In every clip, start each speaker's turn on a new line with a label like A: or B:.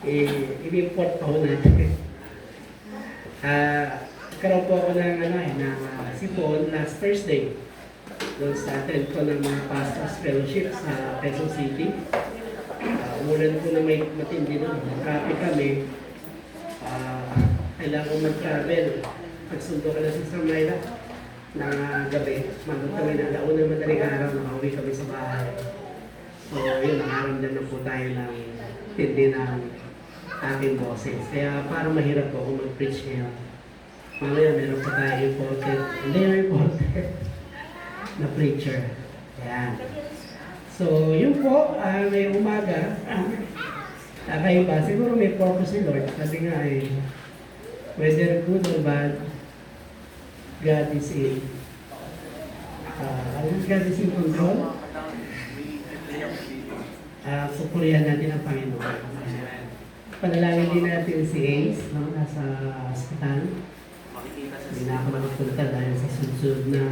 A: i-import po natin. Karoon po ako ng, sipon last Thursday. Doon sa attend ko ng mga pastors fellowship sa Quezon City. Umulan po na may matindi doon. Traffic kami. Kailangan ko mag-travel. Pagsundo ka na sa Samayla na gabi. Mandot kami na alauna madaling araw. Nakauwi kami sa bahay. So yun, nakaramdam na po tayo ng tindi ng aking boses. Kaya parang mahirap po kung mag-preach ngayon. Mamaya meron pa tayo imported. Hindi yung imported na preacher. Ayan. So yun po, may umaga. Kakaiba, siguro may purpose ni Lord. Sabi nga whether good or bad, God is in. God is in control. Pupurihan natin ang Panginoon. Panalangin din natin si Ace, nasa hospital. Hindi na ako makapunta dahil sa sunod na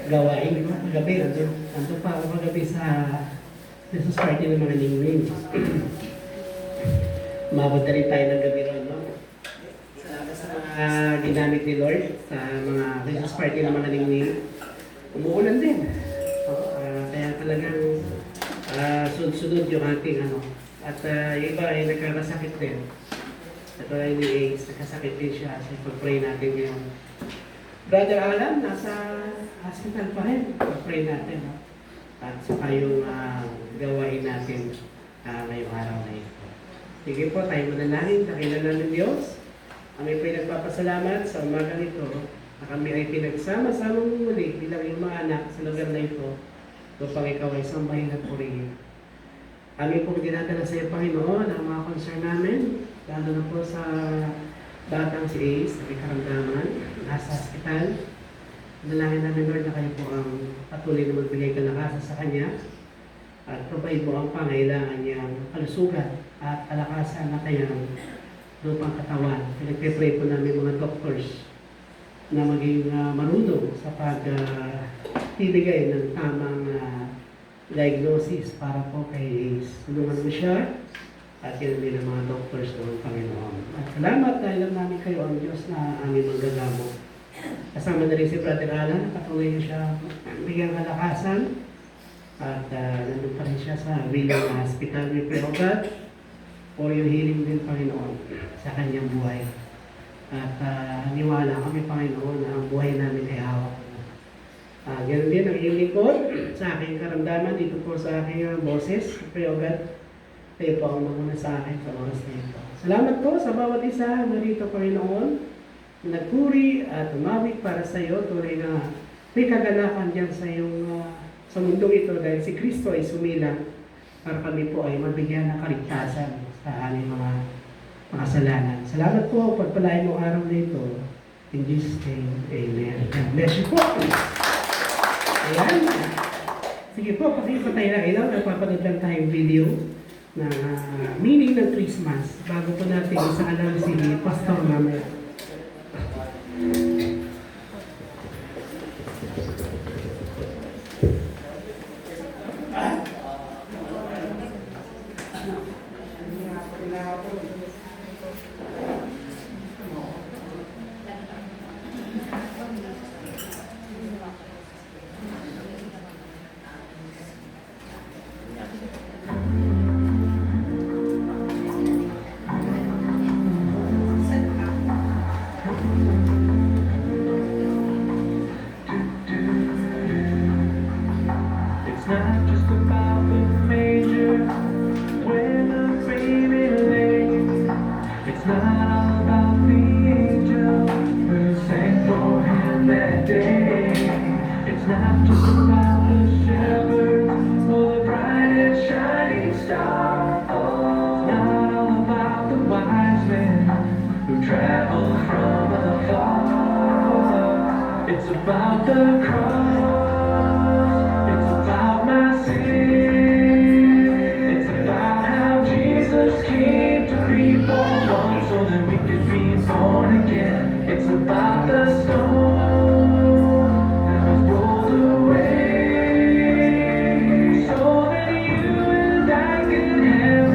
A: gawain. Gabi, nandun pa ako magabi sa Christmas party ng mga ningning. Umabot na rin tayo ng gabi ron, no? Salamat sa mga ginamit ni Lord sa mga Christmas party ng mga ningning. Umuulan din. Kaya talagang sunod-sunod yung ating At yung iba ay nagkakasakit din. Ito ay ni Ace, nagkasakit din siya. So pag-pray natin ngayon. Brother Alan, nasa hospital pa rin. Pag-pray natin. No? At saka yung gawain natin ngayong araw na ito. Sige po, tayo manalangin. Dakilan namin Diyos. Kami po nagpapasalamat sa umagang ito na kami ay pinagsama-samang muli bilang yung mga anak sa lugar na ito upang ikaw ay sambahin at purihin. Kami po dinadala sa iyo, Panginoon, ang mga concern namin, lalo na po sa batang si Ace, na may karamdaman, nasa hospital. Dalangin namin, Lord, na kayo po ang patuloy na magbigay kalakasan sa kanya at provide mo ang pangailangan niyang kalusugan at kalakasan na kanyang lupang katawan. Pinagpipray po namin mga doctors na maging marunong sa pagbibigay ng tamang diagnosis para po kay Ace. Tulungan mo siya at yun din ang mga doctors ng Panginoon. At salamat dahil lang namin kayo ang Diyos na aming manggagamot. Kasama na rin si Brother Alan, patuloy niya siya bigyan kalakasan at nandun pa rin siya sa William Hospital. We pray, O God, for yung healing din, Panginoon, sa kanyang buhay. At niwala kami, Panginoon, na ang buhay namin ay hawak. Ganun din ang iyong likod sa aking karamdaman dito po sa aking boses. Pray, O God, kayo po ang maguna sa akin sa oras na ito. Salamat po sa bawat isa na rito, Panginoon, na nagpuri at umawit para sa iyo. Tuloy na may kagalakan dyan sa iyong sa mundong ito dahil si Kristo ay sumilang para kami po ay mabigyan ng kaligtasan sa aming mga kasalanan. Salamat po, pagpalain mo araw na ito. In Jesus' name, Amen. God bless you po. Ayan. Sige po, pakita tayo ng ilaw. Nagpapanood lang tayong video na meaning ng Christmas bago po natin sa alam si Pastor mamaya.
B: It's not just about the manger where the baby lay. It's not all about the angel who sang for him that day. It's not just about the shepherds or the bright and shining star. It's not all about the wise men who traveled from afar. It's about the cross. Born again, it's about the stone that was rolled away, so that you and I can have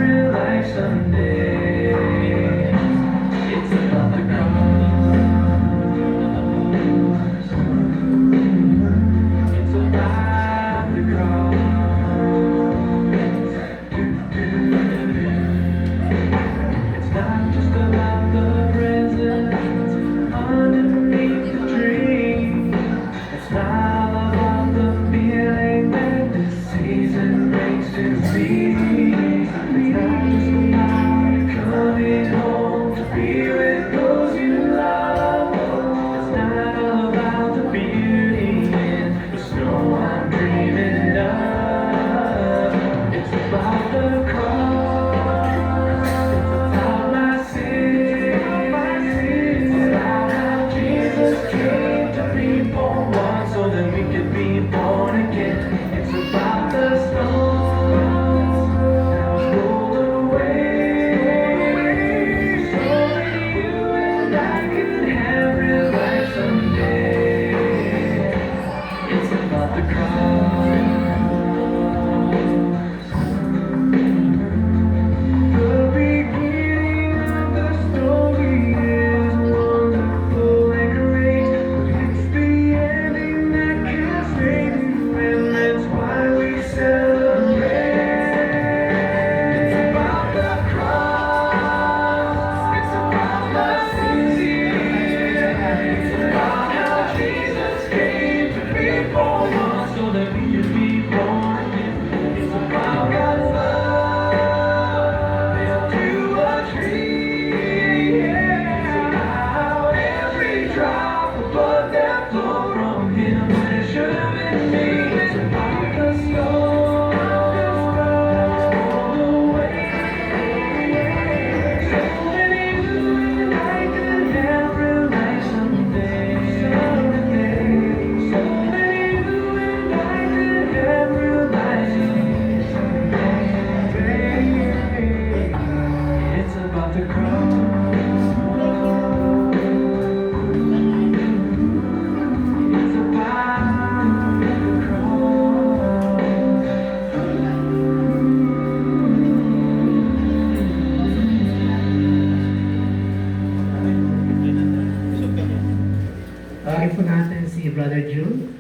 A: Brother June.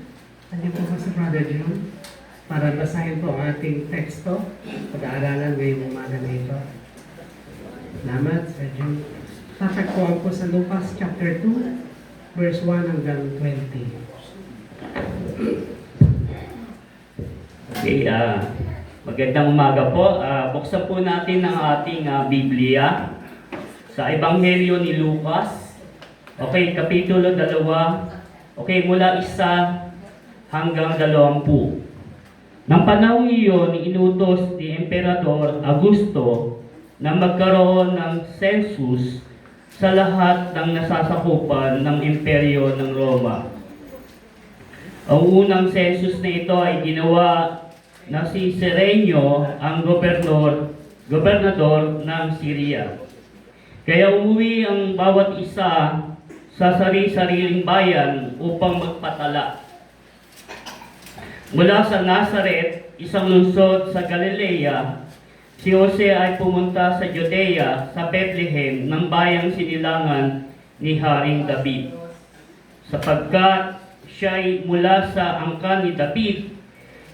A: Nandiyan po ba si Brother June? Para basahin po ang ating teksto. Pag-aaralan ngayong umaga na ito. Salamat, Sir June. Tatagpuan po sa Lucas chapter 2, verse 1 hanggang 20.
C: Okay, magandang umaga po. Buksan po natin ang ating Biblia sa Ebanghelyo ni Lucas. Okay, Kapitulo 2. Okay, mula 1 hanggang 20. Nang panahon iyon, inutos ni Emperador Augusto na magkaroon ng census sa lahat ng nasasakupan ng imperyo ng Roma. Ang unang census na ito ay ginawa na si Serenio, ang gobernador ng Syria. Kaya umuwi ang bawat isa sa sari-sariling bayan upang magpatala. Mula sa Nazareth, isang lungsod sa Galilea, si Jose ay pumunta sa Judea, sa Bethlehem, ng bayang sinilangan ni Haring David. Sapagkat siya'y mula sa angkan ni David,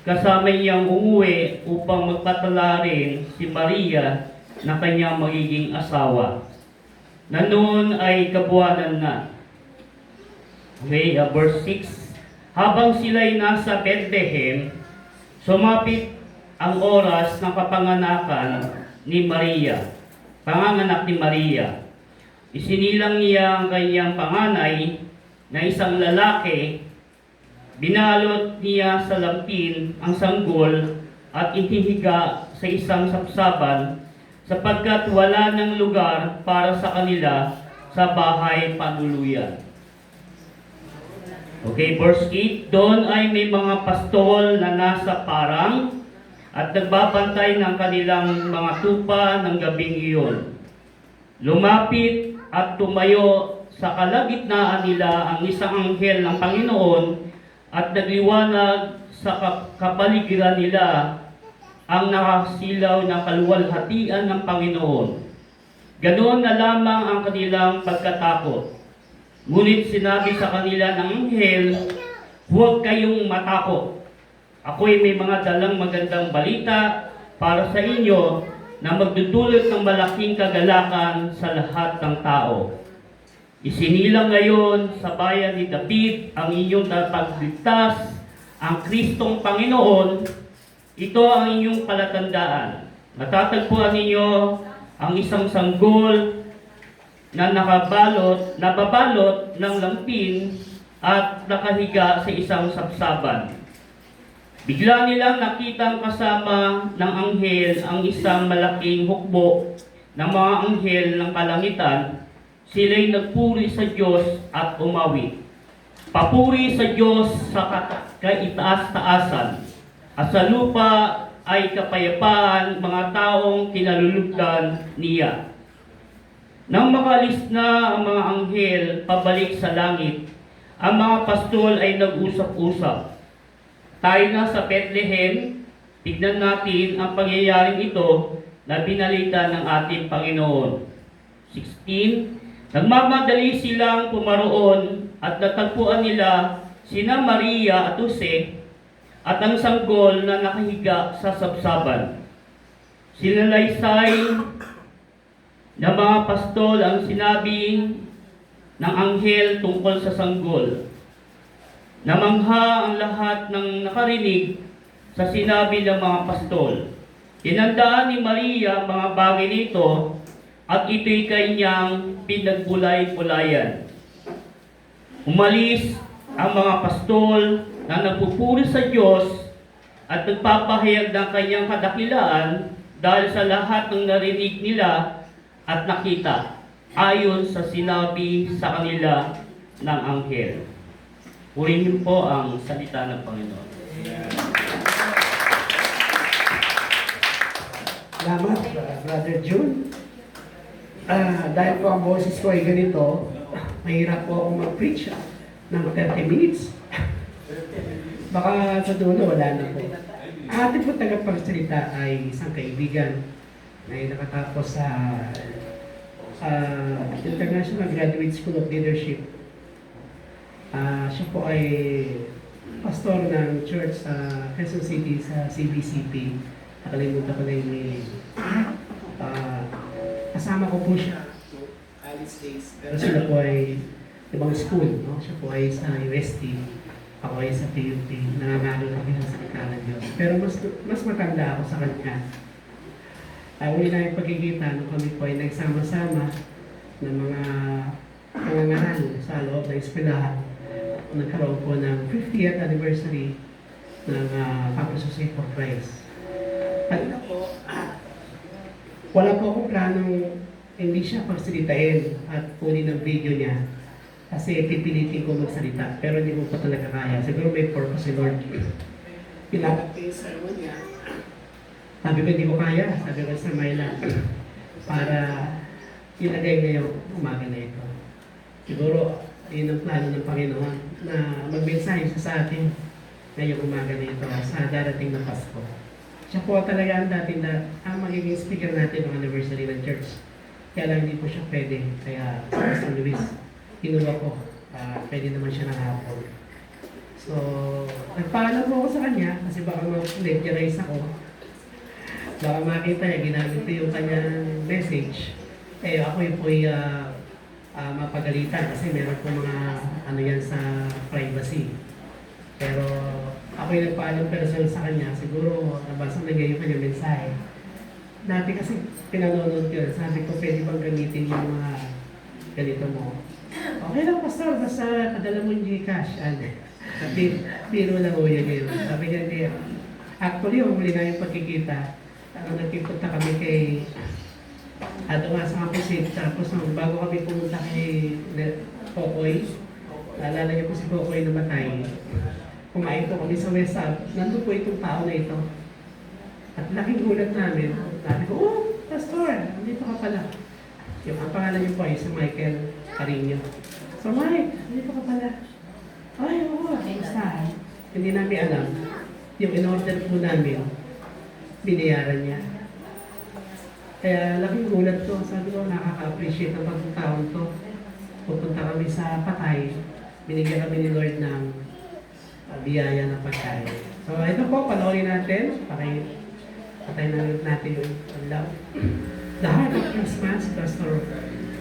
C: kasama niyang umuwi upang magpatala rin si Maria na kanyang magiging asawa, na noon ay kabuwanan na. Okay, verse 6. Habang sila'y nasa Bethlehem, sumapit ang oras ng panganganak ni Maria. Isinilang niya ang kanyang panganay na isang lalaki. Binalot niya sa lampin ang sanggol at inihiga sa isang sapsaban sapagkat wala ng lugar para sa kanila sa bahay panuluyan. Okay, verse 8. Doon ay may mga pastol na nasa parang at nagbabantay ng kanilang mga tupa ng gabing iyon. Lumapit at tumayo sa kalagitnaan nila ang isang anghel ng Panginoon at nagliwanag sa kapaligiran nila ang nakasilaw na kaluwalhatian ng Panginoon. Ganoon na lamang ang kanilang pagkatakot. Ngunit sinabi sa kanila ng anghel, huwag kayong matakot. Ako'y may mga dalang magandang balita para sa inyo na magdudulot ng malaking kagalakan sa lahat ng tao. Isinilang ngayon sa bayan ni David ang inyong tagapagligtas, ang Kristong Panginoon. Ito ang inyong palatandaan. Matatagpuan ninyo ang isang sanggol na nababalot ng lampin at nakahiga sa isang sapsaban. Bigla nilang nakitang kasama ng anghel ang isang malaking hukbo ng mga anghel ng kalangitan. Sila'y nagpuri sa Diyos at umawi. Papuri sa Diyos sa kaitaas-taasan, at sa lupa ay kapayapaan mga taong kinalulugdan niya. Nang makalis na ang mga anghel pabalik sa langit, ang mga pastol ay nag-usap-usap. Tayo na sa Bethlehem, tignan natin ang pangyayaring ito na binalita ng ating Panginoon. 16. Nagmamadali silang pumaroon at natagpuan nila sina Maria at Jose at ang sanggol na nakahiga sa sapsaban. Sinalaysay na mga pastol ang sinabi ng anghel tungkol sa sanggol. Namangha ang lahat ng nakarinig sa sinabi ng mga pastol. Tinandaan ni Maria ang mga bagay nito at ito'y kanyang pinagbulay-bulayan. Umalis ang mga pastol na nagpupuri sa Diyos at nagpapahayag ng kanyang kadakilaan dahil sa lahat ng narinig nila at nakita, ayon sa sinabi sa kanila ng anghel. Purihin po ang salita ng Panginoon.
A: Salamat, Brother June. Dahil po ang boses ko ay ganito, mahirap po akong mag-preach ng 30 minutes. Baka sa dulo, wala na po. Ang ating po tagapagsalita ay isang kaibigan na nakatapos sa International Graduate School of Leadership. Siya po ay pastor ng church sa Quezon City sa CBCP. Nakalimutan ko na yung name. Kasama ko po siya college days. Pero sila po ay ibang school. No? Siya po ay sa UST. Ako ay sa PUP. Nangangalo kami ng salita ng Diyos. Pero mas matanda ako sa kanya. Uli na yung pagkikita nung kami po ay nagsama-sama ng mga pangangaral sa loob ng eskwelahan. Nagkaroon po ng 50th anniversary ng Campus Jose for Christ. Kanina po, wala po akong planong hindi siya pagsalitain at kunin ang video niya kasi pipilitin ko magsalita pero hindi ko pa talaga kaya. Siguro may purpose si Lord. Pinatag ko yung sermon niya. Sabi ko hindi ko kaya. Sabi ko sa Myla para ilagay ngayong umaga na ito. Siguro yun ang plano ng Panginoon na magmensahe siya sa atin ngayong umaga na ito sa darating na Pasko. Siya po talaga ang dating ang magiging speaker natin ng anniversary ng church. Kaya lang hindi po siya pwede. Kaya sa Pastor Luis, kinuha ko. Pwede naman siya ng hapon. So, nagpaalam po ako sa kanya kasi baka ma-lecturize ako. Baka makita niya, ginamit ko yung kanyang message. Eh ako yung po'y mapagalitan kasi meron po mga ano yan sa privacy. Pero ako yung nagpaalam personal sa kanya, siguro nabasa na niya yung kanyang mensahe. Dati kasi pinanonood ko, sabi ko pwede bang gamitin yung mga ganito mo. Okay lang pastor, basta padala mo yung Gcash. Biro lang ho yun yun. Sabi niya niya, actually huli na yung pagkikita. Nagkipunta kami kay doon sa Campus 8, tapos bago kami pumunta kay Pocoy, naalala niyo po si Pocoy na matay. Kumain po kami sa West Up, nandun po itong tao na ito. At laking gulat namin, sabi ko, oh, pastor, nandito ka pala. Ang pangalan niyo po ay si Michael Carino. So Mike, nandito ka pala. Ay, oo, kamusta? Hindi namin alam. Yung in-order po namin, binayaran niya. Kaya laking gulat ko, sabi ko, nakaka-appreciate ang pagkataon to. Pupunta kami sa Patay, binigyan kami ni Lord ng biyaya ng pagkain. So ito po, panoorin natin. Patay na natin yung love. The Heart of Christmas,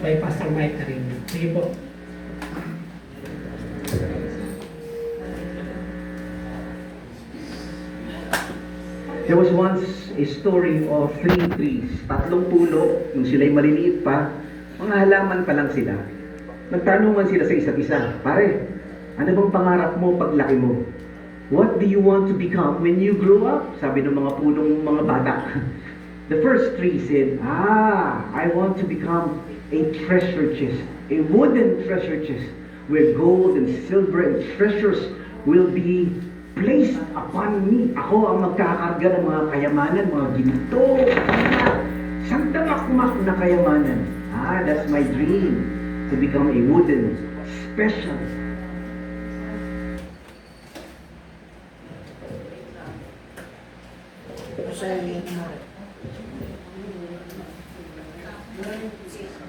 A: by Pastor Mike Carino. Sige po.
D: There was once a story of 3 trees. 3 puno, nung sila'y maliliit pa, mga halaman pa lang sila. Nagtanungan sila sa isa't isa, pare, ano bang pangarap mo paglaki mo? What do you want to become when you grow up? Sabi ng mga punong mga bata. The first tree said, I want to become a treasure chest, a wooden treasure chest, where gold and silver and treasures will be placed upon me. Ako ang magkakarga ng mga kayamanan, mga ginto, sandamakmak na kayamanan. That's my dream, to become a wooden, special.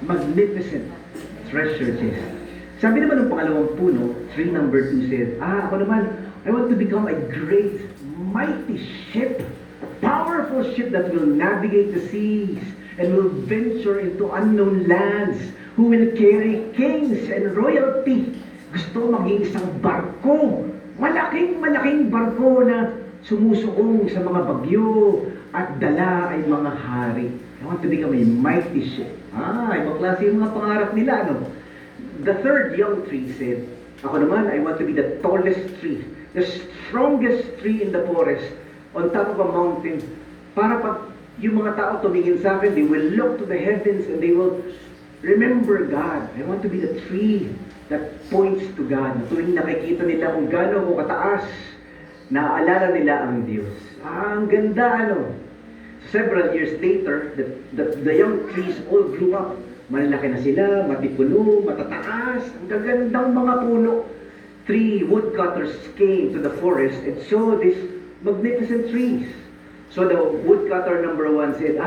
D: Magnificent treasure chest. Sabi naman ng pangalawang puno, tree number 2 said, ako naman, I want to become a great, mighty ship, a powerful ship that will navigate the seas and will venture into unknown lands, who will carry kings and royalty. Gusto maging isang barko, malaking barko na sumusuong sa mga bagyo at dala ay mga hari. I want to become a mighty ship. Ibang klase yung mga pangarap nila, no? The third young tree said, ako naman, I want to be the tallest tree, the strongest tree in the forest, on top of a mountain, para pag yung mga tao tumingin sa akin, they will look to the heavens and they will remember God. I want to be the tree that points to God. Tuwing nakikita nila kung gaano ko kataas, naaalala nila ang Diyos. Ang ganda, ano? Several years later, the young trees all grew up. Malalaki na sila, matipuno, matataas, ang gagandang mga puno. 3 woodcutters came to the forest and saw these magnificent trees. So the woodcutter number 1 said,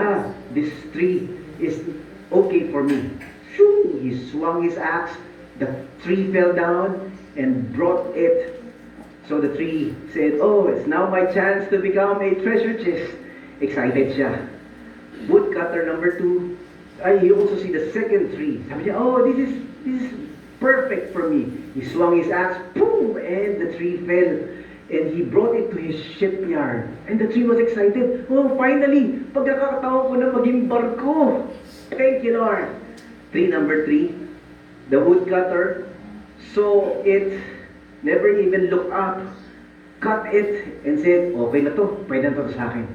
D: this tree is okay for me. Shoo! He swung his axe, the tree fell down, and brought it. So the tree said, oh, it's now my chance to become a treasure chest. Excited siya. Woodcutter number 2, you also see the second tree. Sabi niya, oh, this is perfect for me. He swung his axe, boom, and the tree fell. And he brought it to his shipyard. And the tree was excited. Oh, finally, pagkakataon ko na maging barko. Thank you, Lord. Tree number 3, the woodcutter saw it, never even looked up, cut it, and said, okay na to, pwede na to sa akin.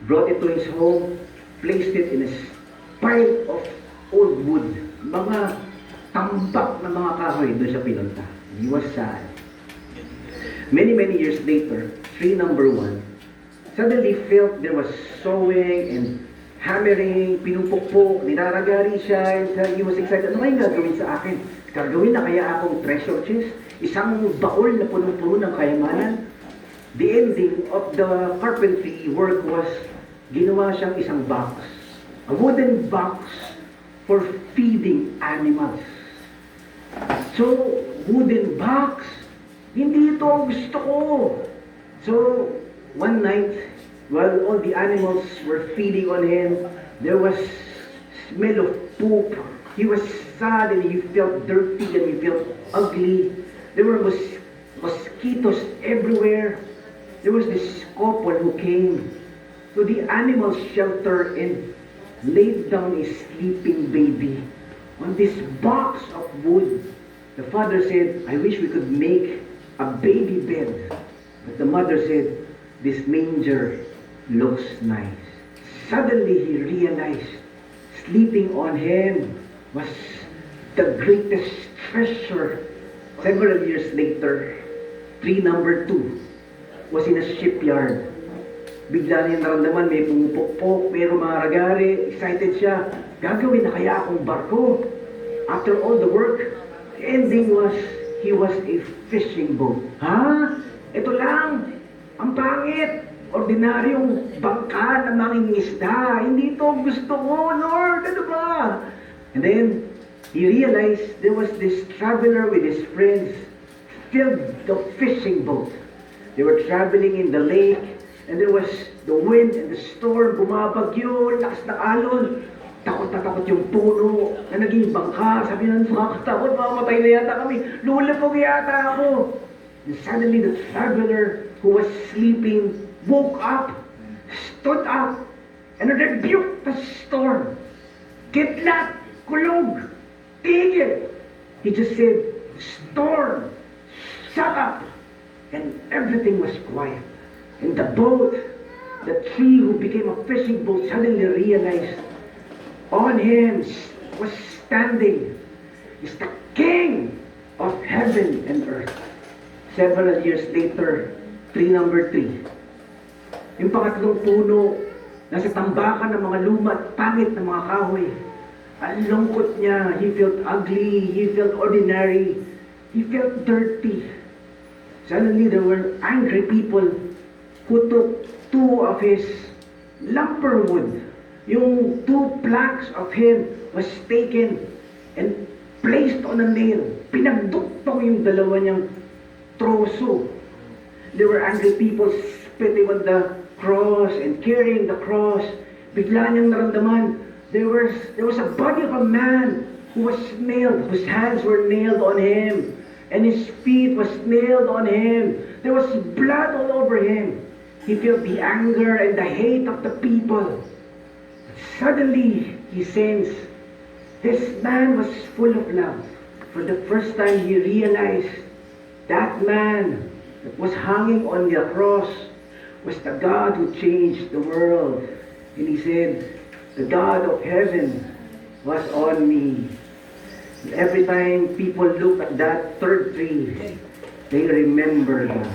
D: Brought it to his home, placed it in a pile of old wood. Mga tambak na mga kahoy, doon siya pinunta. He was sad. Many years later, tree number 1 suddenly felt there was sawing and hammering, pinupukpok, ninaragari siya, and he was excited. Ano kayong gagawin sa akin? Gagawin na kaya akong treasure chest? Isang baol na punong-puno ng kayamanan? The ending of the carpentry work was, ginawa siyang isang box. A wooden box for feeding animals. So, wooden box, hindi ito ang gusto ko. So, one night, while all the animals were feeding on him, there was smell of poop. He was sad and he felt dirty and he felt ugly. There were mosquitoes everywhere. There was this couple who came to the animal shelter and laid down a sleeping baby on this box of wood. The father said, I wish we could make a baby bed. But the mother said, this manger looks nice. Suddenly he realized sleeping on him was the greatest treasure. Several years later, tree number 2 was in a shipyard. Bigla niya naramdaman, may pumupukpok, may rumaragari, excited siya. Gagawin na kaya akong barko? After all the work, the ending was, he was a fishing boat. Ha? Ito lang, ang pangit. Ordinaryong bangka na mangingisda. Hindi ito gusto ko, Lord. Ano ba? And then, he realized there was this traveler with his friends filled the fishing boat. They were traveling in the lake, and there was the wind and the storm, bumabagyo, lakas ng alon. Takot na takot yung puno na naging bangka. Sabi na, nakakatakot, mamamatay na yata kami. Lulapog yata ako. And suddenly the traveler who was sleeping woke up, stood up, and rebuked the storm. Kidlat, kulog, tigil. He just said, storm, shut up. And everything was quiet. And the boat, the tree who became a fishing boat, suddenly realized on him was standing is the King of heaven and earth. Several years later, tree number 3. Yung pangatlong puno, nasa tambakan ng mga luma at pangit ng mga kahoy. Ang lungkot niya, he felt ugly, he felt ordinary, he felt dirty. Suddenly there were angry people who took 2 of his lumber wood. Yung 2 planks of him was taken and placed on a nail. Pinagduktong yung dalawa niyang troso. There were angry people spitting on the cross and carrying the cross. Bigla niyang naramdaman, there was a body of a man who was nailed, whose hands were nailed on him, and his feet was nailed on him. There was blood all over him. He felt the anger and the hate of the people. Suddenly, he sensed this man was full of love. For the first time, he realized that man that was hanging on the cross was the God who changed the world. And he said, the God of heaven was on me. And every time people look at that third tree, they remember God.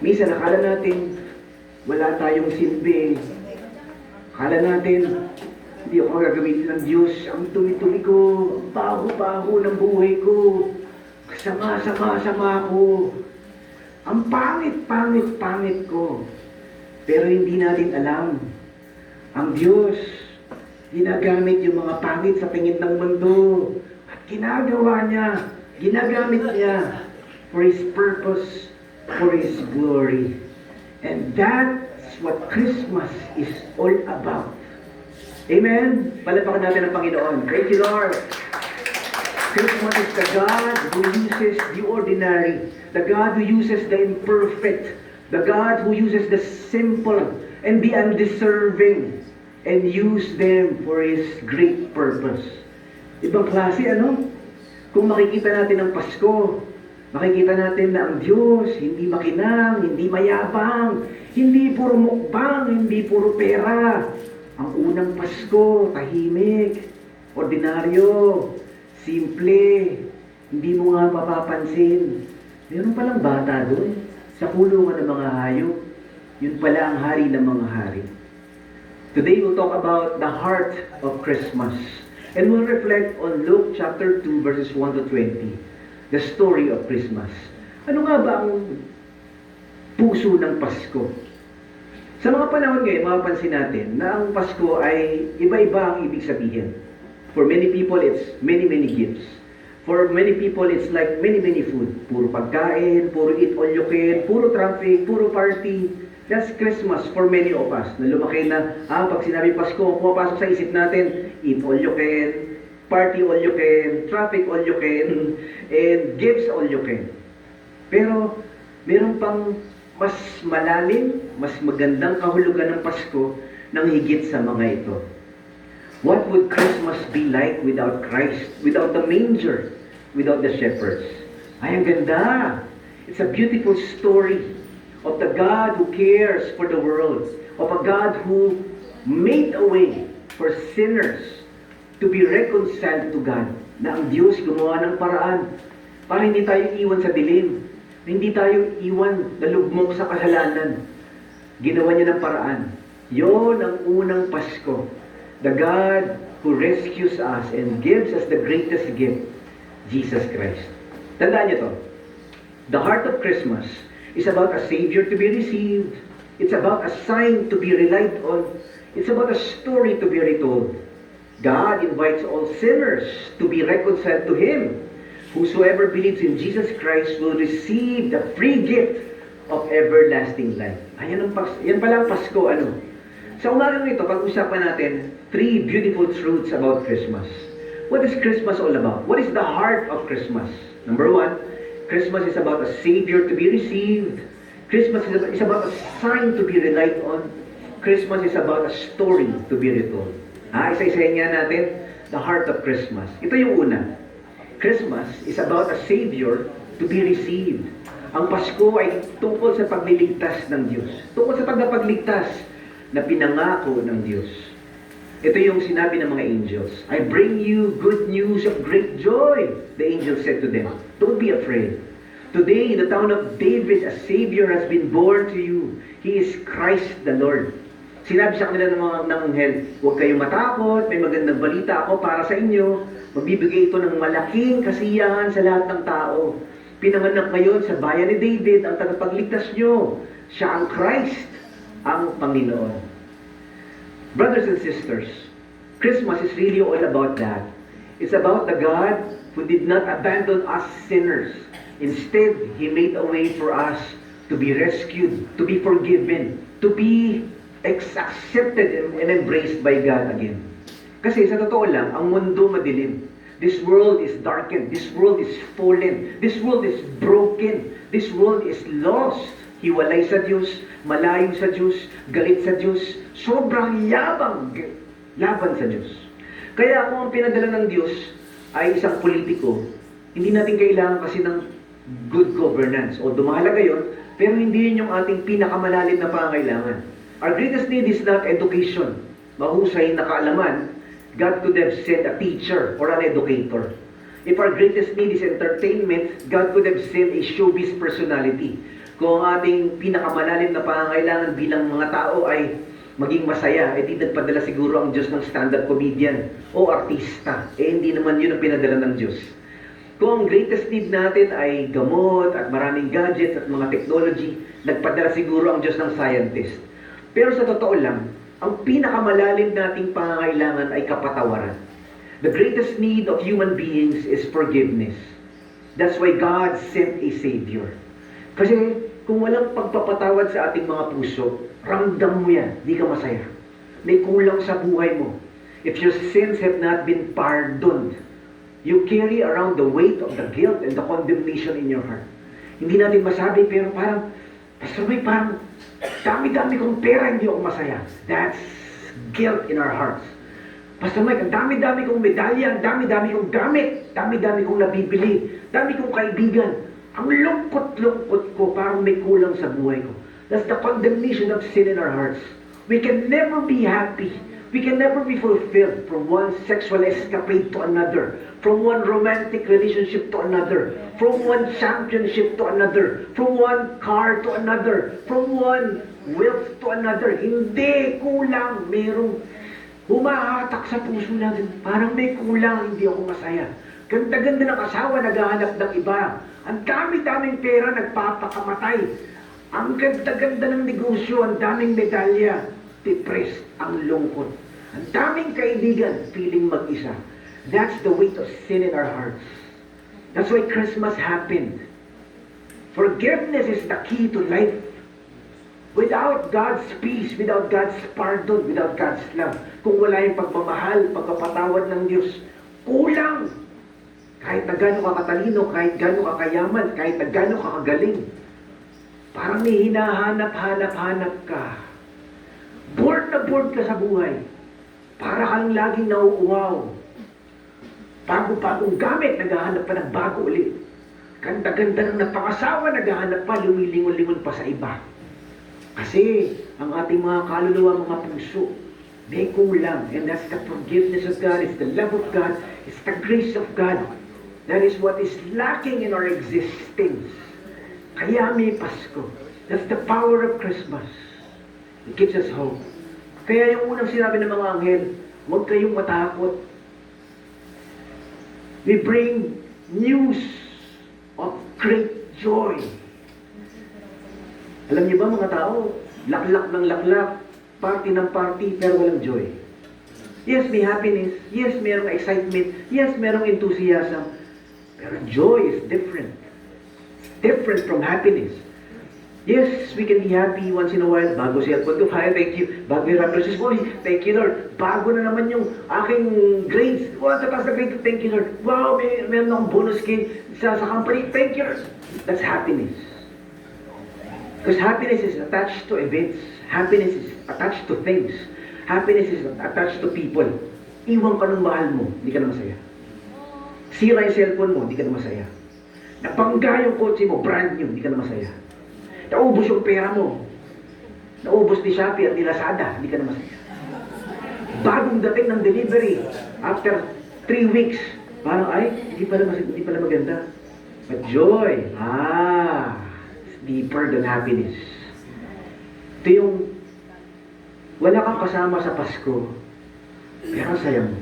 D: Minsan, akala natin, wala tayong silbi. Akala natin, hindi ako gagawin ng Diyos. Ang tumi-tumi ko, ang baho-baho ng buhay ko. Sama-sama ko. Ang pangit ko. Pero hindi natin alam. Ang Diyos, ginagamit yung mga pangit sa tingin ng mundo. At ginagamit niya for His purpose, for His glory. And that's what Christmas is all about. Amen? Palapakan natin ang Panginoon. Thank you, Lord. Christmas is the God who uses the ordinary, the God who uses the imperfect, the God who uses the simple and the undeserving and use them for His great purpose. Ibang klase, ano? Kung makikita natin ang Pasko, makikita natin na ang Diyos hindi makinang, hindi mayabang, hindi puro mukbang, hindi puro pera. Ang unang Pasko, tahimik, ordinaryo, simple, hindi mo nga mapapansin. Meron palang bata doon, sa kulungan ng mga hayop. Yun pala ang hari ng mga hari. Today we'll talk about the heart of Christmas. And we'll reflect on Luke chapter 2 verses 1 to 20. The story of Christmas. Ano nga ba ang puso ng Pasko? Sa mga panahon ngayon, mapapansin natin na ang Pasko ay iba-iba ang ibig sabihin. For many people, it's many gifts. For many people, it's like many food. Puro pagkain, puro eat all you can, puro traffic, puro party. That's Christmas for many of us. Na lumaki na, pag sinabi Pasko, pumapasok sa isip natin, eat all you can, party all you can, traffic all you can, and gifts all you can. Pero, meron pang mas malalim, mas magandang kahulugan ng Pasko nang higit sa mga ito. What would Christmas be like without Christ, without the manger, without the shepherds? Ay, ang ganda! It's a beautiful story of the God who cares for the world, of a God who made a way for sinners to be reconciled to God. Na ang Diyos gumawa ng paraan para hindi tayo iwan sa dilim, hindi tayo iwan na lugmok sa kasalanan. Ginawa niya ng paraan. Yon ang unang Pasko. The God who rescues us and gives us the greatest gift, Jesus Christ. Tandaan niyo to. The heart of Christmas is about a Savior to be received. It's about a sign to be relied on. It's about a story to be retold. God invites all sinners to be reconciled to Him. Whosoever believes in Jesus Christ will receive the free gift of everlasting life. Ayan yan pala ang Pasko, ano? Sa umagang ito, pag-usapan natin 3 beautiful truths about Christmas. What is Christmas all about? What is the heart of Christmas? Number 1, Christmas is about a Savior to be received. Christmas is about a sign to be relied on. Christmas is about a story to be retold. Isa-isahin nga natin, the heart of Christmas. Ito yung una. Christmas is about a Savior to be received. Ang Pasko ay tungkol sa pagliligtas ng Diyos. Tungkol sa pagpapagligtas na pinangako ng Diyos. Ito yung sinabi ng mga angels. I bring you good news of great joy, the angels said to them. Don't be afraid. Today, in the town of David, a Savior has been born to you. He is Christ the Lord. Sinabi sa kanila ng anghel, huwag kayong matakot, may magandang balita ako para sa inyo. Magbibigay ito ng malaking kasiyahan sa lahat ng tao. Pinanganak ngayon sa bayan ni David ang tagapagligtas nyo. Siya ang Christ, ang Panginoon. Brothers and sisters, Christmas is really all about that. It's about the God who did not abandon us sinners. Instead, He made a way for us to be rescued, to be forgiven, to be accepted and embraced by God again. Kasi sa totoo lang, ang mundo madilim. This world is darkened. This world is fallen. This world is broken. This world is lost. Hiwalay sa Diyos, malayo sa Diyos, galit sa Diyos, sobrang yabang laban sa Diyos. Kaya kung ang pinadala ng Diyos ay isang politiko, hindi natin kailangan kasi ng good governance. O dumahalaga yun, pero hindi yun yung ating pinakamalalim na pangangailangan. Our greatest need is not education. Mahusay na kaalaman, God could have sent a teacher or an educator. If our greatest need is entertainment, God could have sent a showbiz personality. Kung ang ating pinakamalalim na pangangailangan bilang mga tao ay maging masaya, di nagpadala siguro ang Diyos ng stand-up comedian o artista. Hindi naman yun ang pinadala ng Diyos. Kung ang greatest need natin ay gamot at maraming gadgets at mga technology, nagpadala siguro ang Diyos ng scientist. Pero sa totoo lang, ang pinakamalalim nating pangangailangan ay kapatawaran. The greatest need of human beings is forgiveness. That's why God sent a Savior. Kasi kung walang pagpapatawad sa ating mga puso, ramdam mo yan, di ka masaya. May kulang sa buhay mo. If your sins have not been pardoned, you carry around the weight of the guilt and the condemnation in your heart. Hindi natin masabi, pero parang, Pastor May, parang dami-dami kong pera, hindi ako masaya. That's guilt in our hearts. Pastor Mike, ang dami-dami kong medalya, ang dami-dami kong gamit, dami-dami kong nabibili, dami kong kaibigan. Ang lungkot-lungkot ko, parang may kulang sa buhay ko. That's the condemnation of sin in our hearts. We can never be happy. We can never be fulfilled from one sexual escapade to another, from one romantic relationship to another, from one championship to another, from one car to another, from one wealth to another. Hindi, kulang. Merong humahatak sa puso natin. Parang may kulang, hindi ako masaya. Ganda-ganda ng asawa, naghahanap ng iba. Ang dami-daming pera, nagpapakamatay. Ang ganda-ganda ng negosyo, ang daming medalya. Depressed, ang lungkot. Ang daming kaibigan, feeling mag-isa. That's the weight of sin in our hearts. That's why Christmas happened. Forgiveness is the key to life. Without God's peace, without God's pardon, without God's love, kung wala yung pagmamahal, pagpapatawad ng Diyos, kulang. Kahit na gano'n ka katalino, kahit gano'n ka kayaman, kahit na gano'n ka kagaling, parang may hinahanap-hanap-hanap ka. Bored na bored ka sa buhay. Para kang laging nauuwaw. Bago-bagong gamit, naghahanap pa ng bago ulit. Ganda-ganda ng napangasawa, naghahanap pa, lumilingon-lingon pa sa iba. Kasi ang ating mga kaluluwa, mga puso, may kulang. And that's the forgiveness of God, it's the love of God, it's the grace of God. That is what is lacking in our existence. Kaya may Pasko. That's the power of Christmas. It gives us hope. Kaya yung unang sinabi ng mga anghel, huwag kayong matakot. We bring news of great joy. Alam niyo ba mga tao, laklak ng laklak, party ng party, pero walang joy. Yes, may happiness. Yes, merong excitement. Yes, merong enthusiasm. Pero joy is different. It's different from happiness. Yes, we can be happy once in a while. Bago siya po ito, thank you. Bago yung Raptors Holy, thank you Lord. Bago na naman yung aking grades. Wow, tapas na grade, thank you Lord. Wow, meron akong bonus game sa company, thank you Lord. That's happiness. Because happiness is attached to events. Happiness is attached to things. Happiness is attached to people. Iwan ka ng mahal mo, hindi ka na masaya. Sira yung cellphone mo, hindi ka na masaya. Napangga yung kotse mo, brand new, hindi ka na masaya. Naubos yung pera mo. Naubos ni Shopee at ni Lazada, hindi ka na masaya. Bagong dating ng delivery, after 3 weeks, parang ay, hindi pala maganda. But joy, it's deeper than happiness. Ito yung, wala kang kasama sa Pasko, pero ang saya mo.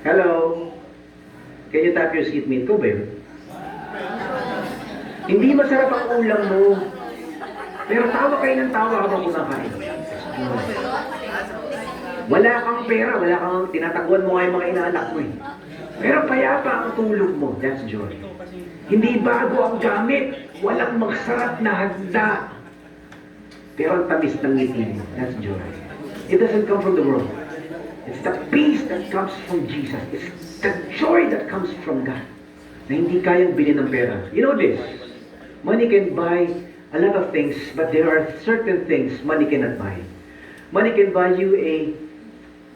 D: Hello? Can you tap your seatmate ko ba yun? Hindi masarap ang ulam mo. Pero tawa kayo ng tawa habang kumakain. Wala kang pera, wala kang tinataguan mo nga yung mga inaanak mo eh. Pero payapa ang tulog mo, that's joy. Hindi bago ang gamit, walang magsarap na handa. Pero ang tamis ng ngiti mo, that's joy. It doesn't come from the world. It's the peace that comes from Jesus. It's the joy that comes from God. Na hindi kayang bilhin ng pera. You know this, money can buy a lot of things, but there are certain things money cannot buy. Money can buy you a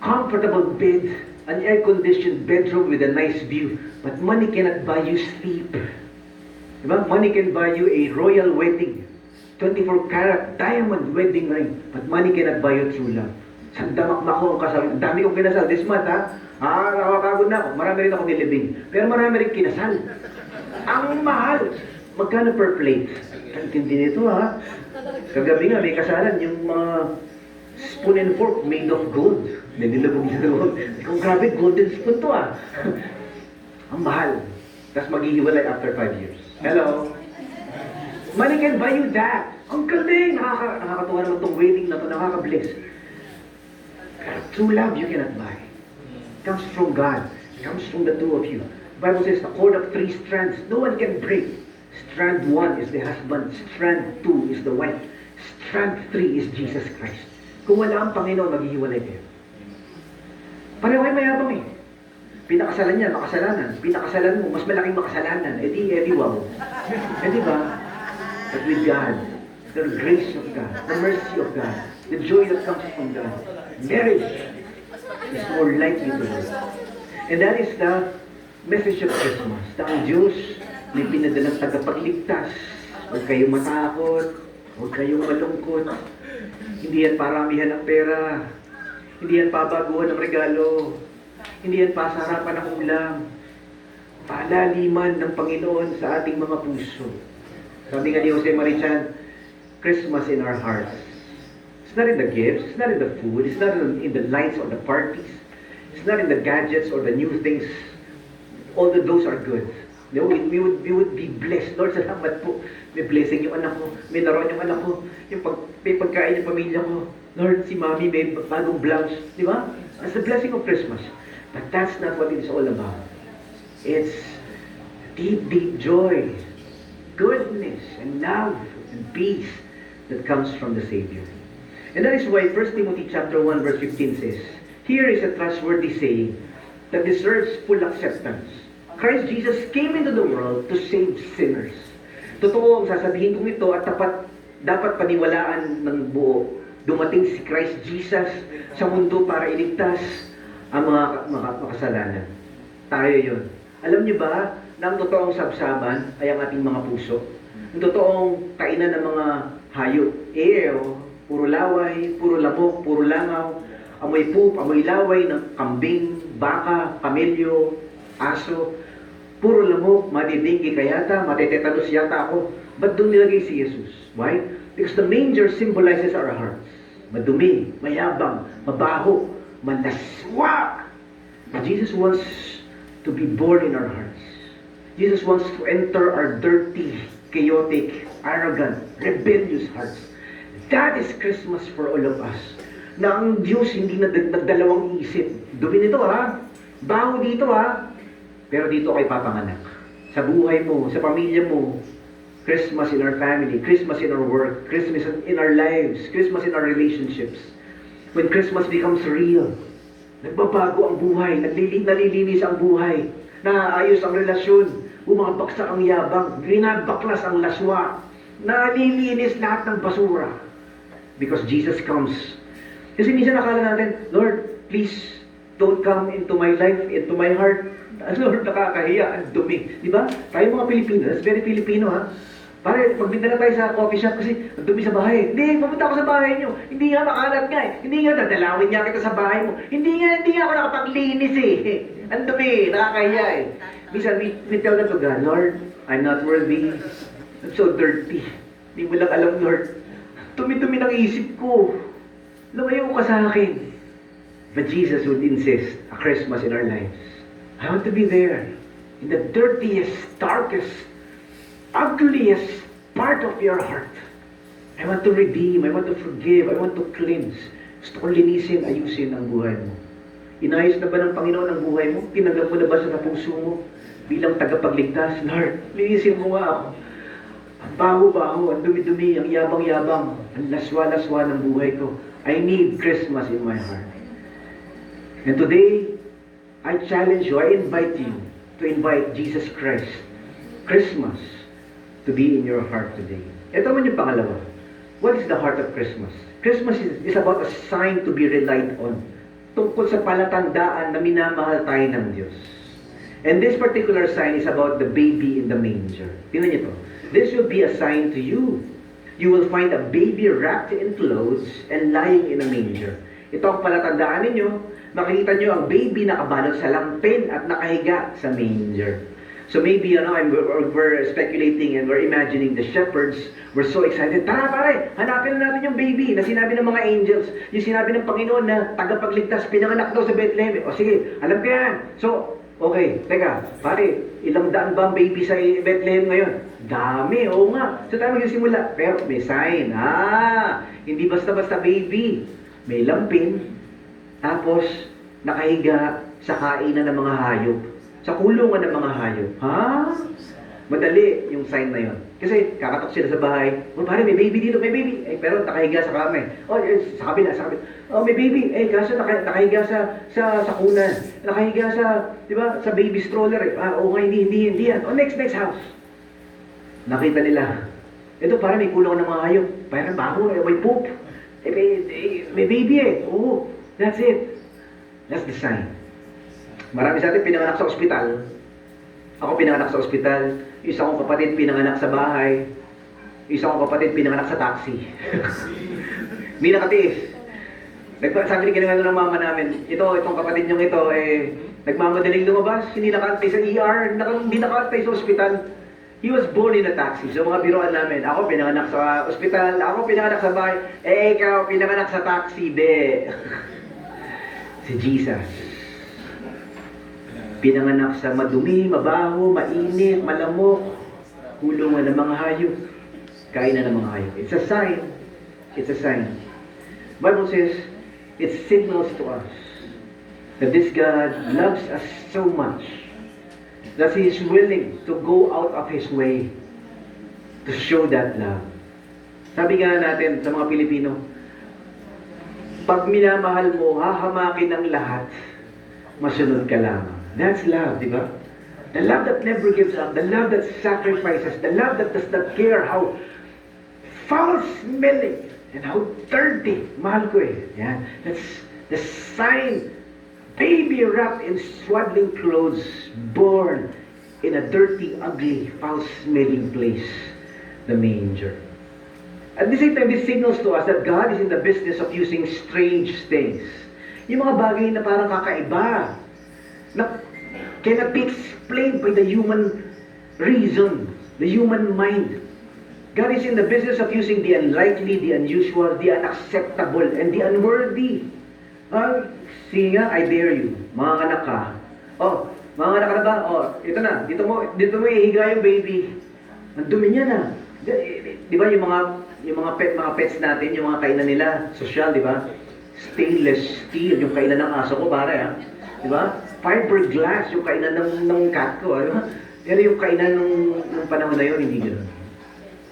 D: comfortable bed, an air-conditioned bedroom with a nice view, but money cannot buy you sleep. Diba? Money can buy you a royal wedding, 24-karat diamond wedding ring, but money cannot buy you true love. Sandamak na ako ang kasal. Dami kong kinasal this month, ha? Nakakagod na ako. Marami rin ako nilibing. Pero marami rin kinasal. Ang mahal. Magkano per plate? Intindi nito, ha? Kagabi nga, may kasalan, yung mga spoon and fork made of gold. Nililabog sa gold. Kung grabe, golden spoon to, ha? Ang mahal. Tapos maghihiwalay after 5 years. Hello? Money can buy you that. Ang galing! Nakakatuwa naman itong wedding na to, nakaka-bless. Pero true love you cannot buy. It comes from God. It comes from the two of you. The Bible says the cord of 3 strands, no one can break. Strand 1 is the husband, strand 2 is the wife, strand 3 is Jesus Christ. Kung wala ang Panginoon, maghihiwalay kayo. Pareho kayo mayabang eh. Pinakasalan niya, makasalanan. Pinakasalan mo, mas malaking makasalanan. Eh di wow. Eh di ba? But with God, the grace of God, the mercy of God, the joy that comes from God, marriage is more likely to work. And that is the message of Christmas. Na ang Diyos may pinadalang tagapagligtas. Huwag kayong matakot. Huwag kayong malungkot. Hindi yan paramihan ng pera. Hindi yan pabaguhan ng regalo. Hindi yan pasarapan ng ulam. Palaliman ng Panginoon sa ating mga puso. Sabi nga ni Jose Marichan, Christmas in our hearts. It's not in the gifts, it's not in the food, it's not in the lights or the parties. It's not in the gadgets or the new things. All of those are good. No, we would be blessed. Lord, salamat po. May blessing yung anak ko. May naroon yung anak ko. May pagkain yung pamilya ko. Lord, si Mami may bagong blouse. Di ba? That's the blessing of Christmas. But that's not what it is all about. It's deep, deep joy, goodness, and love, and peace that comes from the Savior. And that is why 1 Timothy chapter 1 verse 15 says, here is a trustworthy saying that deserves full acceptance. Christ Jesus came into the world to save sinners. Totoo ang sasabihin kong ito at dapat paniwalaan ng buo. Dumating si Christ Jesus sa mundo para iligtas ang mga makasalanan. Tayo yun. Alam niyo ba na ang totoong sabsaban ay ang ating mga puso? Ang totoong kainan ng mga hayop. Puro laway, puro lamok, puro langaw, amoy poop, amoy laway ng kambing, baka, kamelyo, aso. Puro lamok, madidinggi kayata, matetetanus yata ako. Ba't doon nilagay si Jesus? Why? Because the manger symbolizes our hearts. Madumi, mayabang, mabaho, malaswa. But Jesus wants to be born in our hearts. Jesus wants to enter our dirty, chaotic, arrogant, rebellious hearts. That is Christmas for all of us. Na ang Diyos hindi nagdalawang isip. Dumi nito ha, baho dito ha, pero dito kay papanganak. Sa buhay mo, sa pamilya mo, Christmas in our family, Christmas in our work, Christmas in our lives, Christmas in our relationships. When Christmas becomes real, nagbabago ang buhay, nalilinis ang buhay, naayos ang relasyon, bumabaksak ang yabang, binabaklas ang laswa, nalilinis lahat ng basura. Because Jesus comes. Kasi minsan nakala natin, Lord, please don't come into my life, into my heart. Lord, nakakahiya, ang dumi. Di ba? Tayo mga Pilipino, that's very Filipino ha. Pare, magbinda na tayo sa coffee shop kasi ang dumi sa bahay. Hindi, pumunta ako sa bahay nyo. Hindi nga makalat nga eh. Hindi nga, dadalawin niya kita sa bahay mo. Hindi nga ako nakapaglinis eh. Ang dumi, nakakahiya eh. Minsan, we tell them to God, Lord, I'm not worthy. I'm so dirty. Hindi mo lang alam, Lord. Tumi-tumi ng isip ko. Lumayo ka sa akin. But Jesus would insist a Christmas in our lives. I want to be there. In the dirtiest, darkest, ugliest part of your heart. I want to redeem, I want to forgive, I want to cleanse. Gusto ko linisin, ayusin ang buhay mo. Inayos na ba ng Panginoon ang buhay mo? Tinanggap mo na ba sa puso mo? Bilang tagapagligtas, Lord, linisin mo nga ako. Ang baho-baho, ang dumi-dumi, ang yabang-yabang, ang laswa-laswa ng buhay ko. I need Christmas in my heart. And today, I challenge you, I invite you to invite Jesus Christ, Christmas, to be in your heart today. Ito man yung pangalawa. What is the heart of Christmas? Christmas is about a sign to be relied on. Tungkol sa palatandaan na minamahal tayo ng Diyos. And this particular sign is about the baby in the manger. Tingnan niyo to. This will be a sign to you. You will find a baby wrapped in clothes and lying in a manger. Ito ang palatandaan ninyo. Makikita nyo ang baby nakabalot sa lampin at nakahiga sa manger. So maybe, we're speculating and we're imagining the shepherds were so excited. Tara pare, hanapin na natin yung baby na sinabi ng mga angels. Yung sinabi ng Panginoon na tagapagligtas, pinanganak daw sa Bethlehem. O sige, alam ko yan. So, okay, teka, pare, ilang daan ba ang baby sa Bethlehem ngayon? Dami, oo nga. So tayo magsisimula. Pero may sign. Hindi basta-basta baby. May lampin, tapos nakahiga sa kainan ng mga hayop. sa kulungan ng mga hayop. Ha? Madali yung sign na yon. Kasi kakatok sila sa bahay. Oh, pare, may baby dito, may baby. Eh, pero nakahiga sa kama eh. Oh, sa kabila, sa kabila. Oh, may baby. Eh, kaso nakahiga sa kunan. Nakahiga sa, di ba, sa baby stroller eh. Ah, okay, hindi yan. Oh, next house. Nakita nila. Ito, pare, may kulungan ng mga hayop. Parang baho, eh, may poop. Eh, may baby eh. Oh, that's it. That's the sign. Marami sa atin pinanganak sa ospital. Ako pinanganak sa ospital. Isa kong kapatid pinanganak sa bahay. Isa kong kapatid pinanganak sa taxi. Hindi nakatiis. Sabi ni kinangalo ng mama namin, itong kapatid niyong ito, nagmamadaling lumabas, hindi nakantay sa ER, hindi nakantay sa ospital. He was born in a taxi. So mga biroan namin, ako pinanganak sa ospital, ako pinanganak sa bahay, ikaw pinanganak sa taxi, be. Si Jesus. Pinanganak sa madumi, mabaho, mainit, malamok, kulungan ng mga hayop, kainan ng mga hayop. It's a sign. It's a sign. Bible says, it signals to us that this God loves us so much that He is willing to go out of His way to show that love. Sabi nga natin sa mga Pilipino, pag minamahal mo, hahamakin ang lahat, masunod ka lamang. That's love, di ba? The love that never gives up, the love that sacrifices, the love that does not care how foul-smelling and how dirty. Mahal ko eh. Yan. That's the sign. Baby wrapped in swaddling clothes, born in a dirty, ugly, foul-smelling place, the manger. At the same time, this signals to us that God is in the business of using strange things. Yung mga bagay na parang kakaiba, na cannot be explained by the human reason, the human mind. God is in the business of using the unlikely, the unusual, the unacceptable, and the unworthy. Sige nga, I dare you. Mga anak ka. Oh, mga anak ka na ba? Oh, ito na. Dito mo ihiga yung baby. Ang dumi niya na. Di ba yung mga pets natin, yung mga kainan nila, social, di ba? Stainless steel, yung kainan ng aso ko, pare, ha? Di ba? Fiberglass, yung kainan ng cat ko, di ba? Pero yung kainan ng panahon na yun, hindi ganoon.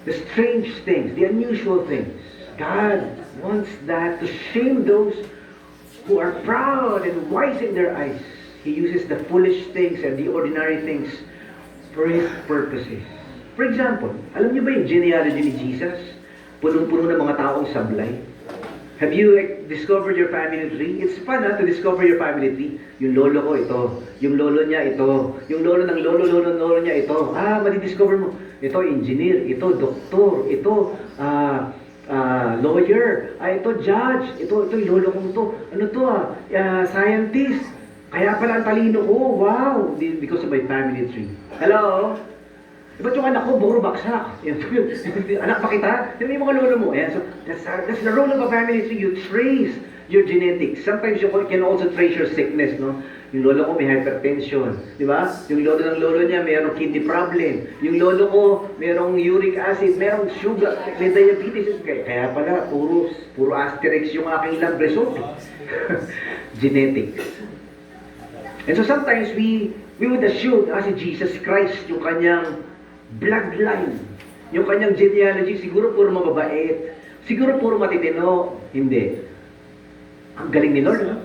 D: The strange things, the unusual things. God wants that to shame those who are proud and wise in their eyes. He uses the foolish things and the ordinary things for His purposes. For example, alam niyo ba yung genealogy ni Jesus? Punong-puno ng mga taong sablay. Have you discovered your family tree? It's fun to discover your family tree. Yung lolo ko ito, yung lolo niya ito, yung lolo ng lolo niya ito. Madidiscover mo. Ito engineer, ito doktor, ito lawyer, ito judge, ito yung lolo kong to. Ano to scientist. Kaya pala ang talino ko. Wow! Because of my family tree. Hello? Ba't yung anak ko, buro baksak? Anak pa kita? Yan yung mga lolo mo. So, that's the role of a family tree. You trace your genetics. Sometimes you can also trace your sickness, no? Yung lolo ko may hypertension, di ba? Yung lolo ng lolo niya mayroong kidney problem. Yung lolo ko mayroong uric acid, mayroong sugar, may diabetes. Kaya pala, puro asterix yung aking lab result. Genetics. And so sometimes we would assume si Jesus Christ, yung kanyang bloodline, yung kanyang genealogy, siguro puro mababait, siguro puro matitino. Hindi. Ang galing ni Lord, no?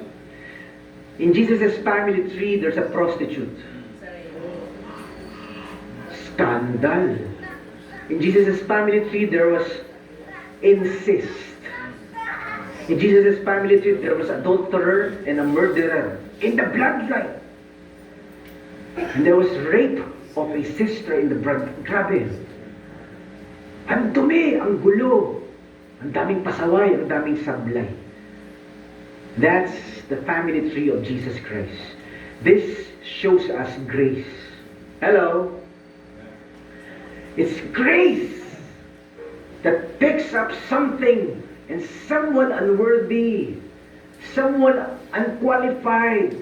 D: In Jesus' family tree, there's a prostitute. Scandal. In Jesus' family tree, there was incest. In Jesus' family tree, there was adulterer and a murderer in the bloodline. And there was rape of a sister in the blood. Grabe. Ang dumi, ang gulo. Ang daming pasaway, ang daming sablay. That's the family tree of Jesus Christ. This shows us grace. Hello? It's grace that picks up something and someone unworthy, someone unqualified,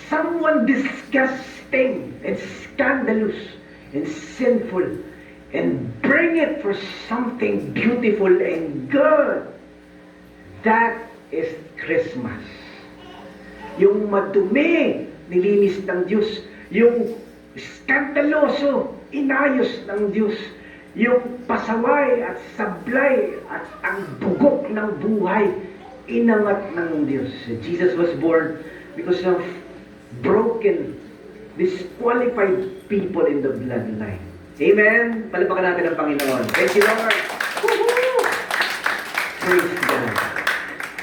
D: someone disgusting and scandalous and sinful, and bring it for something beautiful and good. That is Christmas. Yung madumi, nilinis ng Diyos. yung skandaloso, inayos ng Diyos. Yung pasaway at sablay at ang bugok ng buhay, inangat ng Diyos. Jesus was born because of broken, disqualified people in the bloodline. Amen? Palapakan natin ang Panginoon. Thank you, Lord. Woohoo! Praise God.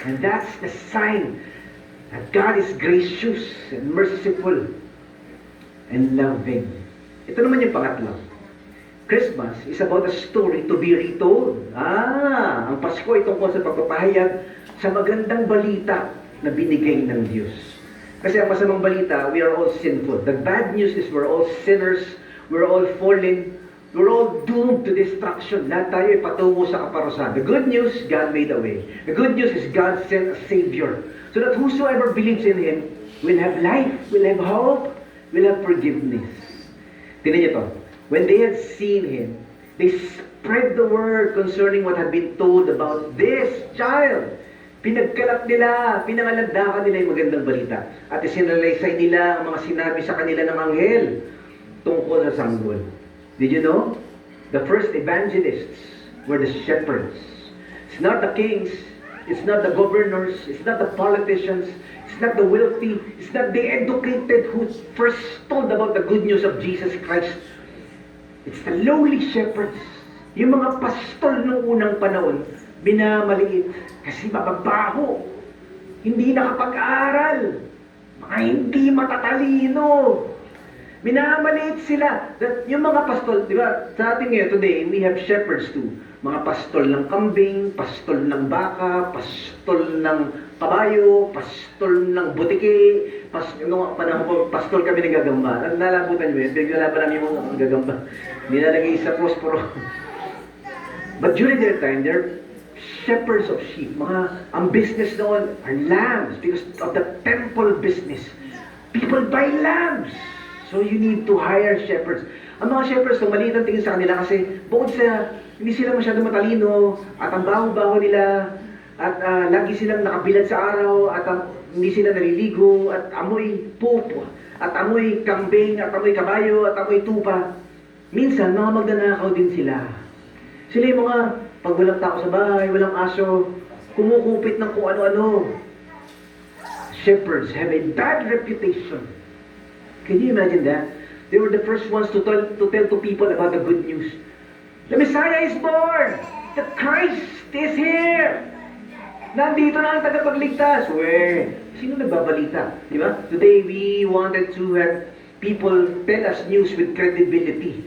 D: And that's the sign that God is gracious and merciful and loving. Ito naman yung pangatlo. Christmas is about a story to be retold. Ang Pasko ay tungkol sa pagpapahayag sa magandang balita na binigay ng Diyos. Kasi ang masamang balita, we are all sinful. The bad news is we're all sinners, we're all fallen, we're all doomed to destruction. Lahat tayo ay patungo sa kaparusahan. The good news, God made a way. The good news is God sent a Savior. So that whosoever believes in Him will have life, will have hope, will have forgiveness. Tingnan niyo to. When they had seen Him, they spread the word concerning what had been told about this child. Pinagkalat nila, pinangalandakan nila yung magandang balita. At isinalaysay nila ang mga sinabi sa kanila ng anghel tungkol sa sanggol. Did you know? The first evangelists were the shepherds. It's not the kings, it's not the governors, it's not the politicians, it's not the wealthy, it's not the educated who first told about the good news of Jesus Christ. It's the lowly shepherds. Yung mga pastol noong unang panahon, minamaliit kasi mababaho, hindi nakapag-aaral, mga hindi matatalino. Minamaliit sila. Yung mga pastol, di ba, sa atin ngayon today, we have shepherds too. Mga pastol ng kambing, pastol ng baka, pastol ng kabayo, pastol ng butiki, noong panahon ko, pastol kami ng gagamba. Nalabutan nyo yun, pinaglalaban namin yung mga gagamba. Nilalagay sa posporo. But during their time, they're shepherds of sheep. Ang business noon are lambs because of the temple business. People buy lambs. So you need to hire shepherds. Ang mga shepherds, maliit ang tingin sa kanila kasi bukod sa hindi sila masyadong matalino at ang baho-baho nila at lagi silang nakabilad sa araw at hindi sila naliligo at amoy pupo at amoy kambing at amoy kabayo at amoy tupa. Minsan, mga magnanakaw din sila. Sila yung mga pag walang tao sa bahay, walang aso, kumukupit ng kung ano-ano. Shepherds have a bad reputation. Can you imagine that? They were the first ones to tell to people about the good news. The Messiah is born! The Christ is here! Nandito na ang tagapagligtas. Where? Sino nagbabalita? Di ba? Today, we wanted to have people tell us news with credibility.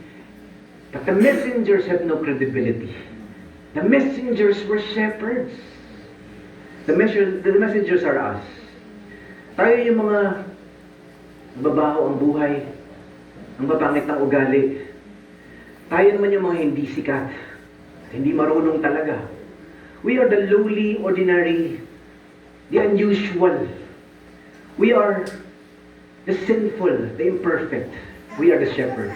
D: But the messengers have no credibility. The messengers were shepherds. The messengers are us. Tayo yung mga babaho ang buhay, ang mapangit ng ugali. Tayo naman yung mga hindi sikat, hindi marunong talaga. We are the lowly, ordinary, the unusual. We are the sinful, the imperfect. We are the shepherds.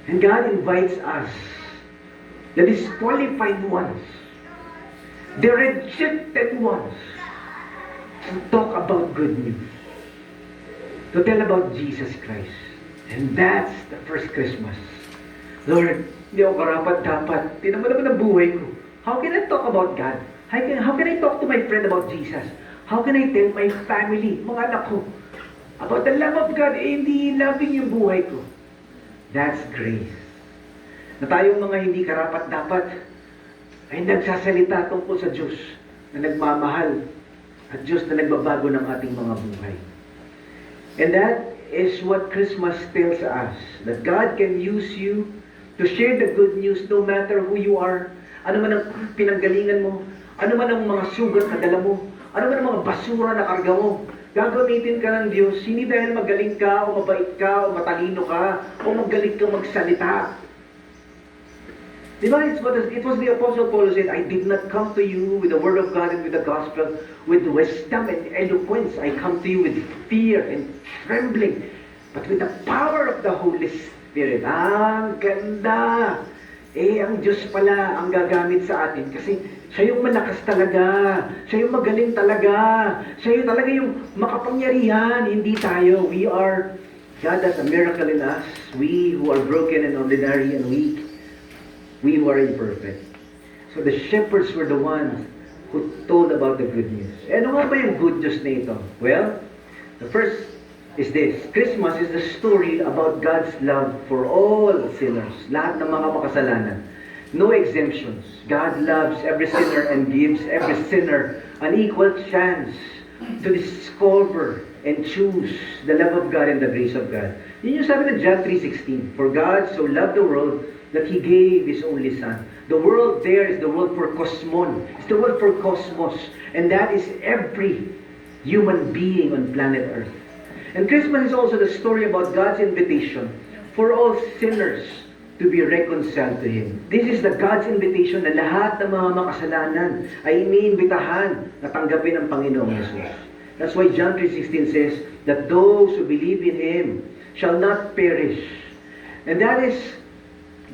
D: And God invites us, the disqualified ones, the rejected ones, to talk about good news. To tell about Jesus Christ. And that's the first Christmas. Lord, hindi ako karapat-dapat. Tinan mo naman ang buhay ko. How can I talk about God? How can I talk to my friend about Jesus? How can I tell my family, mga anak ko, about the love of God? Hindi loving yung buhay ko. That's grace. Na tayong mga hindi karapat-dapat ay nagsasalita tungkol sa Diyos na nagmamahal at Diyos na nagbabago ng ating mga buhay. And that is what Christmas tells us, that God can use you to share the good news no matter who you are, ano man ang pinanggalingan mo, ano man ang mga sugat na dala mo, ano man ang mga basura na karga mo, gagamitin ka ng Diyos, hindi dahil magaling ka, o mabait ka, o matalino ka, o magaling ka magsalita. Diba, it was the Apostle Paul who said, I did not come to you with the Word of God and with the Gospel, with wisdom and eloquence. I come to you with fear and trembling, but with the power of the Holy Spirit. Ang ganda! Ang Diyos pala ang gagamit sa atin kasi siya yung malakas talaga, siya yung magaling talaga, siya yung talaga yung makapangyarihan, hindi tayo. We are God does a miracle in us, we who are broken and ordinary and weak, we who are imperfect. So the shepherds were the ones who told about the good news. Eh, ano nga ba yung good news na ito? Well, the first is this. Christmas is the story about God's love for all sinners. Lahat ng mga makasalanan. No exemptions. God loves every sinner and gives every sinner an equal chance to discover and choose the love of God and the grace of God. Yun yung sabi ng John 3:16. For God so loved the world that He gave His only Son. The world there is the word for kosmon. It's the word for cosmos. And that is every human being on planet Earth. And Christmas is also the story about God's invitation for all sinners to be reconciled to Him. This is the God's invitation na lahat ng mga makasalanan ay iniimbitahan na tanggapin ang Panginoong Yesus. That's why John 3:16 says that those who believe in Him shall not perish. And that is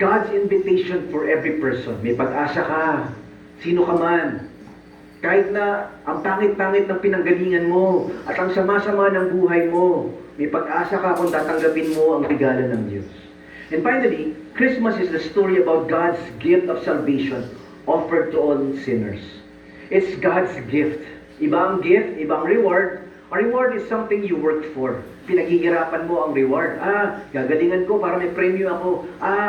D: God's invitation for every person. May pag-asa ka, sino ka man. Kahit na ang pangit-pangit ng pinanggalingan mo at ang sama-sama ng buhay mo, may pag-asa ka kung tatanggapin mo ang regalo ng Diyos. And finally, Christmas is the story about God's gift of salvation offered to all sinners. It's God's gift. Ibang gift, ibang reward. A reward is something you work for. Pinaghihirapan mo ang reward. Gagalingan ko para may premyo ako.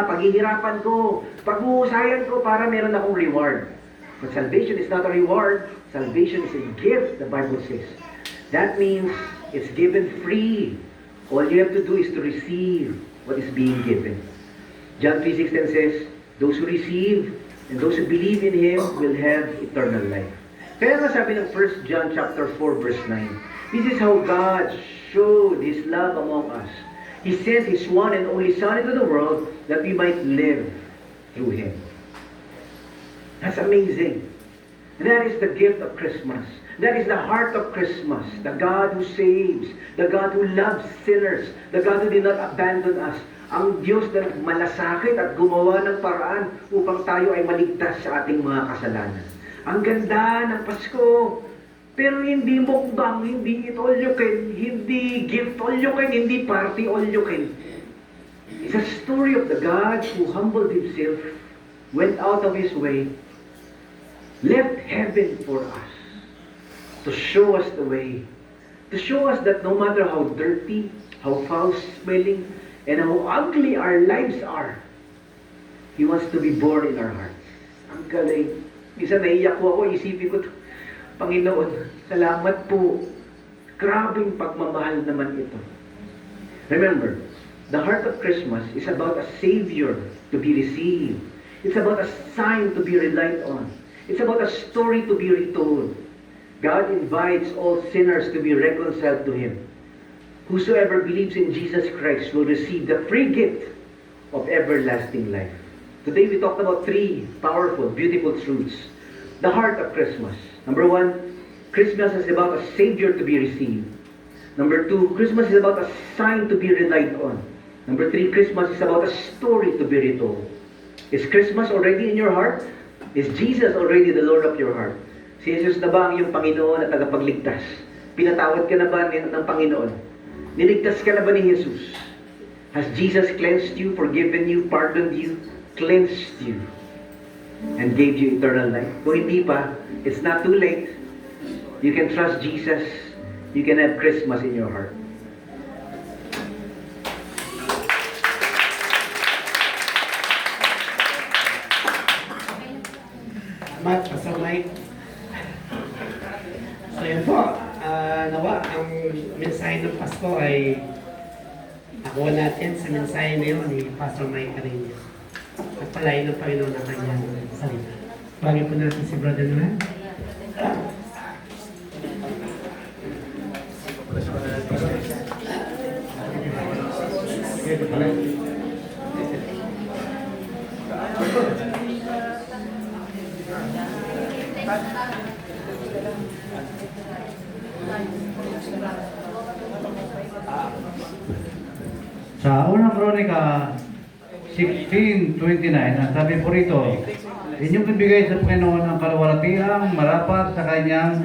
D: Paghihirapan ko. Pag-uusayan ko para meron akong reward. But salvation is not a reward. Salvation is a gift, the Bible says. That means it's given free. All you have to do is to receive what is being given. John 3:16 says, those who receive and those who believe in Him will have eternal life. Kaya nga sabi ng 1 John chapter 4 verse 9, this is how God showed His love among us. He sent His one and only Son into the world that we might live through Him. That's amazing. That is the gift of Christmas. That is the heart of Christmas. The God who saves. The God who loves sinners. The God who did not abandon us. Ang Diyos na malasakit at gumawa ng paraan upang tayo ay maligtas sa ating mga kasalanan. Ang ganda ng Pasko. Pero hindi mukbang, hindi eat all you can, hindi gift all you can, hindi party all you can. It's a story of the God who humbled Himself, went out of His way, left heaven for us, to show us the way, to show us that no matter how dirty, how foul-smelling, and how ugly our lives are, He wants to be born in our hearts. Ang galing. Minsan naiyak ko ako, isipin ko, Panginoon, salamat po. Grabing pagmamahal naman ito. Remember, the heart of Christmas is about a Savior to be received. It's about a sign to be relied on. It's about a story to be retold. God invites all sinners to be reconciled to Him. Whosoever believes in Jesus Christ will receive the free gift of everlasting life. Today we talked about three powerful, beautiful truths. The heart of Christmas. Number one, Christmas is about a Savior to be received. Number two, Christmas is about a sign to be relied on. Number three, Christmas is about a story to be retold. Is Christmas already in your heart? Is Jesus already the Lord of your heart? Si Jesus na ba ang iyong Panginoon at tagapagligtas? Pinatawad ka na ba ng Panginoon? Niligtas ka na ba ni Jesus? Has Jesus cleansed you, forgiven you, pardoned you, cleansed you, and gave you eternal life? Kung hindi pa, it's not too late. You can trust Jesus. You can have Christmas in your heart.
A: Salamat, Pastor Mike. So yun po, nawa ang mensahe ng Pasko ay nakuha natin sa mensahe na yun ni Pastor Mike Carino. At palayin ng Panginoon ang kanyang salita. Bagay po natin si Brother Noel.
E: Sa unang kronika 16:29, ang sabi po rito, inyong ibigay sa Panginoon ang kalwalatiang marapat sa kanyang